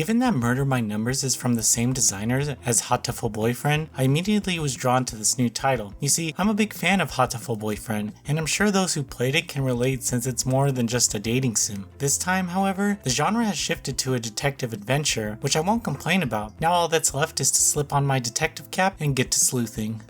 Given that Murder by Numbers is from the same designers as Hatoful Boyfriend, I immediately was drawn to this new title. You see, I'm a big fan of Hatoful Boyfriend, and I'm sure those who played it can relate since it's more than just a dating sim. This time, however, the genre has shifted to a detective adventure, which I won't complain about. Now all that's left is to slip on my detective cap and get to sleuthing.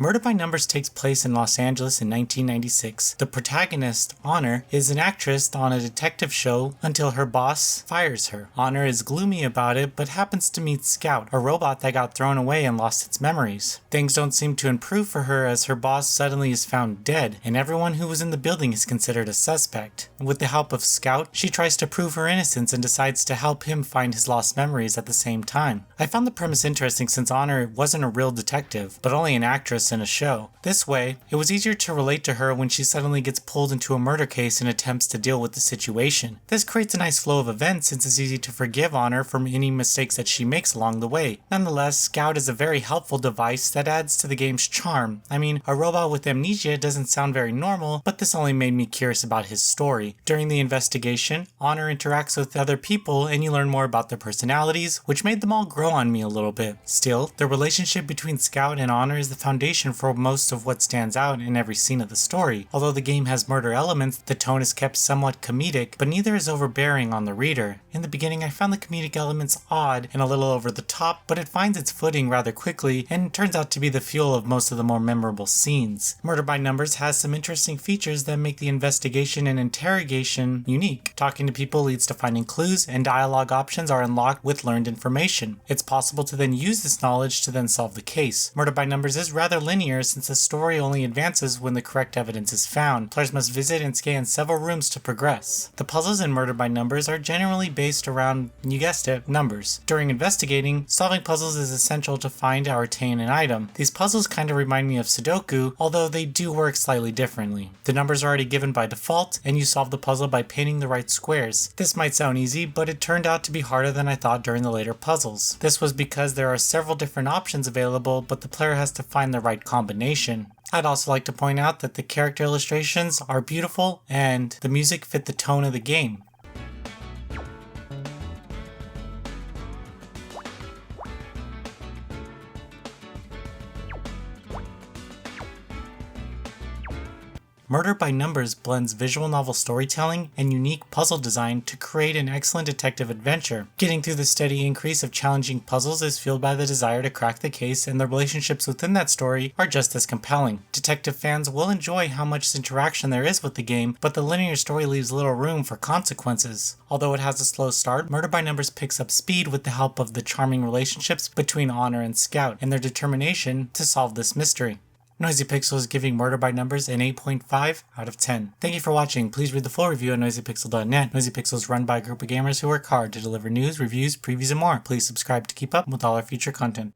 Murder by Numbers takes place in Los Angeles in 1996. The protagonist, Honor, is an actress on a detective show until her boss fires her. Honor is gloomy about it, but happens to meet Scout, a robot that got thrown away and lost its memories. Things don't seem to improve for her as her boss suddenly is found dead, and everyone who was in the building is considered a suspect. With the help of Scout, she tries to prove her innocence and decides to help him find his lost memories at the same time. I found the premise interesting since Honor wasn't a real detective, but only an actress in a show. This way, it was easier to relate to her when she suddenly gets pulled into a murder case and attempts to deal with the situation. This creates a nice flow of events since it's easy to forgive Honor from any mistakes that she makes along the way. Nonetheless, Scout is a very helpful device that adds to the game's charm. I mean, a robot with amnesia doesn't sound very normal, but this only made me curious about his story. During the investigation, Honor interacts with other people and you learn more about their personalities, which made them all grow on me a little bit. Still, the relationship between Scout and Honor is the foundation for most of what stands out in every scene of the story. Although the game has murder elements, the tone is kept somewhat comedic, but neither is overbearing on the reader. In the beginning, I found the comedic elements odd and a little over the top, but it finds its footing rather quickly and turns out to be the fuel of most of the more memorable scenes. Murder by Numbers has some interesting features that make the investigation and interrogation unique. Talking to people leads to finding clues, and dialogue options are unlocked with learned information. It's possible to then use this knowledge to then solve the case. Murder by Numbers is rather linear since the story only advances when the correct evidence is found. Players must visit and scan several rooms to progress. The puzzles in Murder by Numbers are generally based around, you guessed it, numbers. During investigating, solving puzzles is essential to find or attain an item. These puzzles kind of remind me of Sudoku, although they do work slightly differently. The numbers are already given by default, and you solve the puzzle by painting the right squares. This might sound easy, but it turned out to be harder than I thought during the later puzzles. This was because there are several different options available, but the player has to find the right combination. I'd also like to point out that the character illustrations are beautiful and the music fit the tone of the game. Murder by Numbers blends visual novel storytelling and unique puzzle design to create an excellent detective adventure. Getting through the steady increase of challenging puzzles is fueled by the desire to crack the case, and the relationships within that story are just as compelling. Detective fans will enjoy how much interaction there is with the game, but the linear story leaves little room for consequences. Although it has a slow start, Murder by Numbers picks up speed with the help of the charming relationships between Honor and Scout and their determination to solve this mystery. Noisy Pixel is giving Murder by Numbers an 8.5 out of 10. Thank you for watching. Please read the full review at noisypixel.net. Noisy Pixel is run by a group of gamers who work hard to deliver news, reviews, previews, and more. Please subscribe to keep up with all our future content.